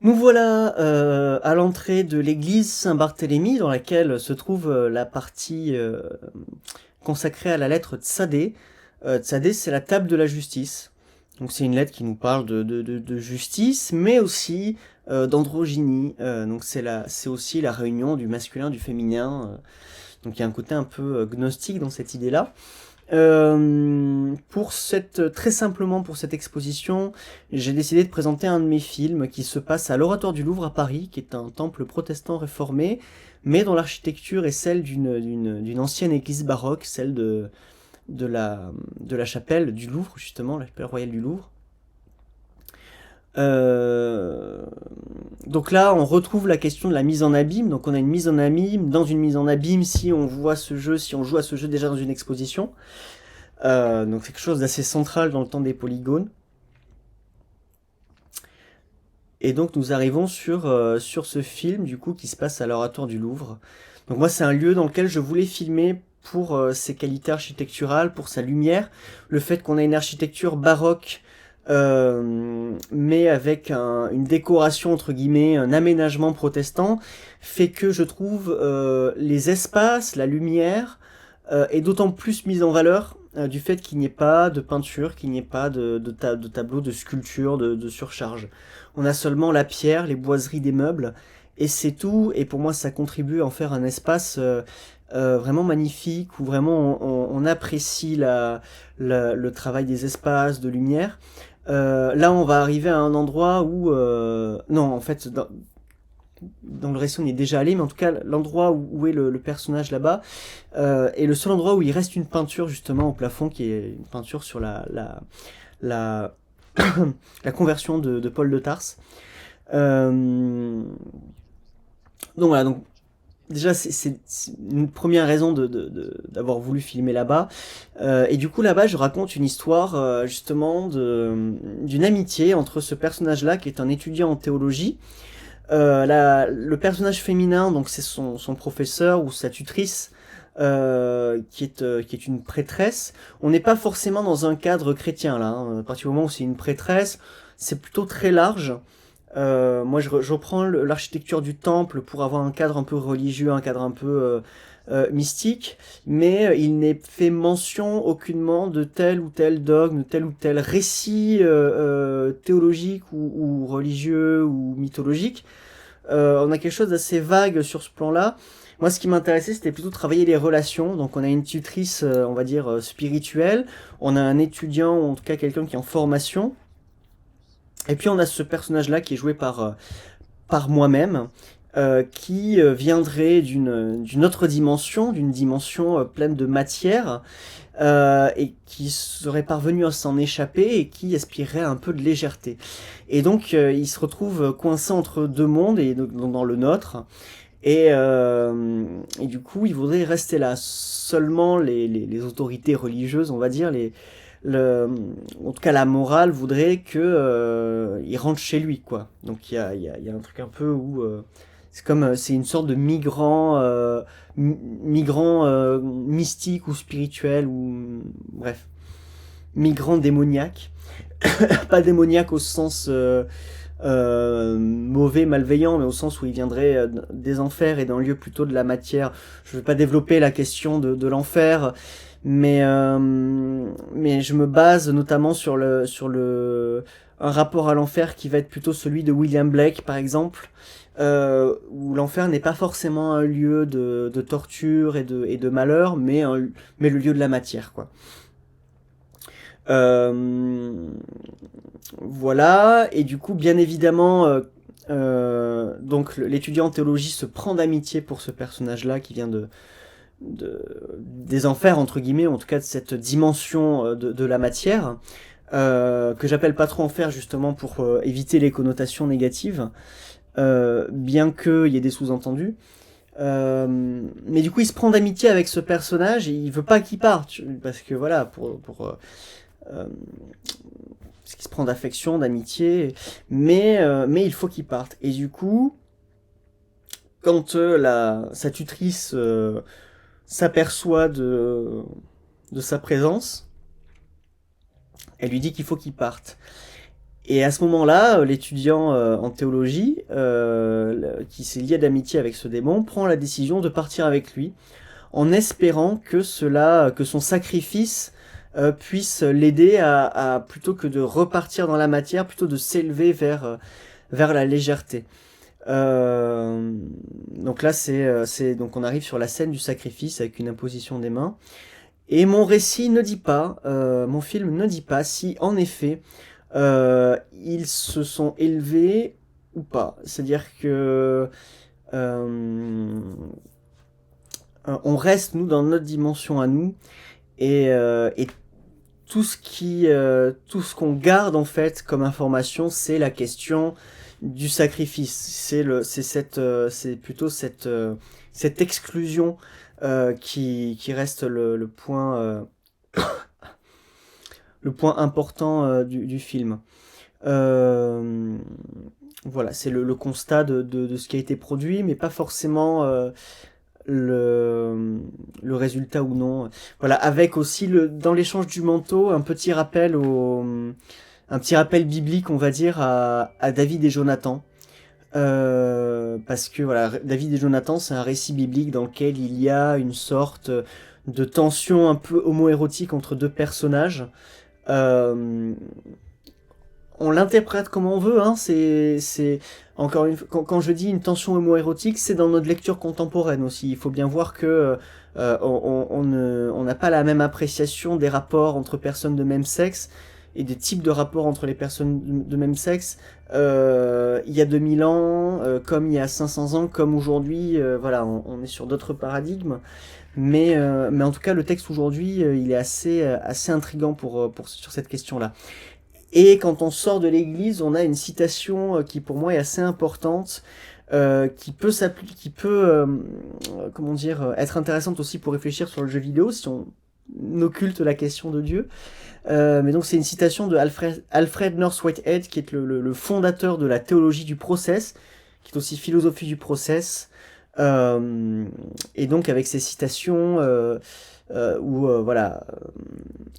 Nous voilà à l'entrée de l'église Saint-Barthélemy, dans laquelle se trouve la partie consacrée à la lettre Tsadé. Tsadé, c'est la table de la justice. Donc c'est une lettre qui nous parle de justice, mais aussi d'androgynie. Donc c'est aussi la réunion du masculin, du féminin. Donc il y a un côté un peu gnostique dans cette idée-là. Très simplement pour cette exposition, j'ai décidé de présenter un de mes films qui se passe à l'Oratoire du Louvre à Paris, qui est un temple protestant réformé, mais dont l'architecture est celle d'une ancienne église baroque, celle de la chapelle du Louvre, justement, la chapelle royale du Louvre. Euh, donc là, on retrouve la question de la mise en abîme. Donc on a une mise en abîme dans une mise en abîme si on voit ce jeu, si on joue à ce jeu déjà dans une exposition. Donc c'est quelque chose d'assez central dans le temps des polygones. Et donc nous arrivons sur ce film du coup qui se passe à l'Oratoire du Louvre. Donc moi c'est un lieu dans lequel je voulais filmer pour ses qualités architecturales, pour sa lumière, le fait qu'on ait une architecture baroque mais avec une décoration entre guillemets, un aménagement protestant, fait que je trouve les espaces, la lumière est d'autant plus mise en valeur du fait qu'il n'y ait pas de peinture, qu'il n'y ait pas de tableau, de sculpture, de surcharge. On a seulement la pierre, les boiseries des meubles, et c'est tout. Et pour moi, ça contribue à en faire un espace vraiment magnifique, où vraiment on apprécie le travail des espaces, de lumière. Là, on va arriver à un endroit où... non, en fait, dans le récit, on y est déjà allé, mais en tout cas, l'endroit où est le personnage là-bas est le seul endroit où il reste une peinture, justement, au plafond, qui est une peinture sur la, la conversion de Paul de Tarse. Donc voilà, donc déjà c'est une première raison d'avoir voulu filmer là-bas. Et du coup là-bas je raconte une histoire justement d'une amitié entre ce personnage-là qui est un étudiant en théologie. Le personnage féminin, donc c'est son professeur ou sa tutrice, qui est une prêtresse. On n'est pas forcément dans un cadre chrétien là, hein. À partir du moment où c'est une prêtresse, c'est plutôt très large. Moi, je reprends l'architecture du temple pour avoir un cadre un peu religieux, un cadre un peu mystique, mais il n'est fait mention aucunement de tel ou tel dogme, de tel ou tel récit théologique ou religieux ou mythologique. On a quelque chose d'assez vague sur ce plan-là. Moi, ce qui m'intéressait, c'était plutôt travailler les relations. Donc, on a une tutrice, on va dire, spirituelle. On a un étudiant, ou en tout cas quelqu'un qui est en formation. Et puis, on a ce personnage-là qui est joué par moi-même, qui viendrait d'une autre dimension, d'une dimension pleine de matière, et qui serait parvenu à s'en échapper et qui aspirerait un peu de légèreté. Et donc il se retrouve coincé entre deux mondes et dans le nôtre. Et du coup, il voudrait rester là. Seulement les autorités religieuses, on va dire, en tout cas la morale voudrait que il rentre chez lui, quoi. Donc il y a un truc un peu où c'est une sorte de migrant mystique ou spirituel ou bref, migrant démoniaque. Pas démoniaque au sens mauvais, malveillant, mais au sens où il viendrait des enfers et d'un lieu plutôt de la matière. Je ne vais pas développer la question de l'enfer, mais je me base notamment sur un rapport à l'enfer qui va être plutôt celui de William Blake, par exemple, où l'enfer n'est pas forcément un lieu de torture et de malheur, mais le lieu de la matière, quoi. Euh, voilà, et du coup, bien évidemment, donc l'étudiant en théologie se prend d'amitié pour ce personnage-là qui vient des enfers, entre guillemets, en tout cas de cette dimension de la matière, que j'appelle pas trop enfer justement pour éviter les connotations négatives, bien qu'il y ait des sous-entendus. Mais du coup, il se prend d'amitié avec ce personnage et il veut pas qu'il parte, parce que voilà, euh, parce qu'il se prend d'affection, d'amitié, mais il faut qu'il parte. Et du coup, quand sa tutrice s'aperçoit de sa présence, elle lui dit qu'il faut qu'il parte. Et à ce moment-là, l'étudiant en théologie, qui s'est lié d'amitié avec ce démon, prend la décision de partir avec lui, en espérant que son sacrifice puisse l'aider plutôt que de repartir dans la matière, plutôt de s'élever vers la légèreté. Donc là, donc on arrive sur la scène du sacrifice avec une imposition des mains. Et mon récit ne dit pas, mon film ne dit pas si en effet ils se sont élevés ou pas. C'est-à-dire que on reste nous dans notre dimension à nous et tout ce qu'on garde en fait comme information, c'est la question du sacrifice. C'est plutôt cette exclusion qui reste le point important du film. Voilà, c'est le constat de ce qui a été produit, mais pas forcément le résultat ou non. Voilà, avec aussi dans l'échange du manteau un petit rappel biblique, on va dire, à David et Jonathan. Parce que voilà, David et Jonathan, c'est un récit biblique dans lequel il y a une sorte de tension un peu homoérotique entre deux personnages. Euh, on l'interprète comme on veut, hein. Encore une fois, quand je dis une tension homoérotique, c'est dans notre lecture contemporaine aussi. Il faut bien voir que on n'a pas la même appréciation des rapports entre personnes de même sexe et des types de rapports entre les personnes de même sexe. Il y a 2000 ans, comme il y a 500 ans, comme aujourd'hui, voilà, on est sur d'autres paradigmes. Mais en tout cas, le texte aujourd'hui, il est assez intriguant sur cette question-là. Et quand on sort de l'église, on a une citation qui pour moi est assez importante, comment dire, être intéressante aussi pour réfléchir sur le jeu vidéo si on occulte la question de Dieu. Mais donc c'est une citation de Alfred North Whitehead, qui est le fondateur de la théologie du process, qui est aussi philosophie du process. Et donc avec ces citations voilà,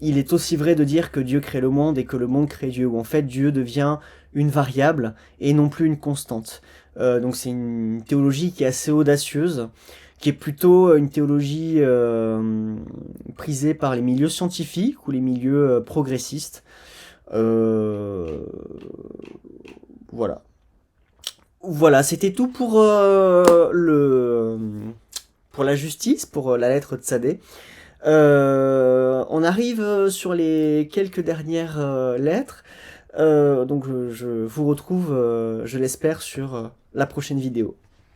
il est aussi vrai de dire que Dieu crée le monde et que le monde crée Dieu, où en fait Dieu devient une variable et non plus une constante. Donc c'est une théologie qui est assez audacieuse, qui est plutôt une théologie prisée par les milieux scientifiques ou les milieux progressistes. Voilà. Voilà, c'était tout pour la justice, pour la lettre de Tzaddée. On arrive sur les quelques dernières lettres. Donc je vous retrouve, je l'espère, sur la prochaine vidéo.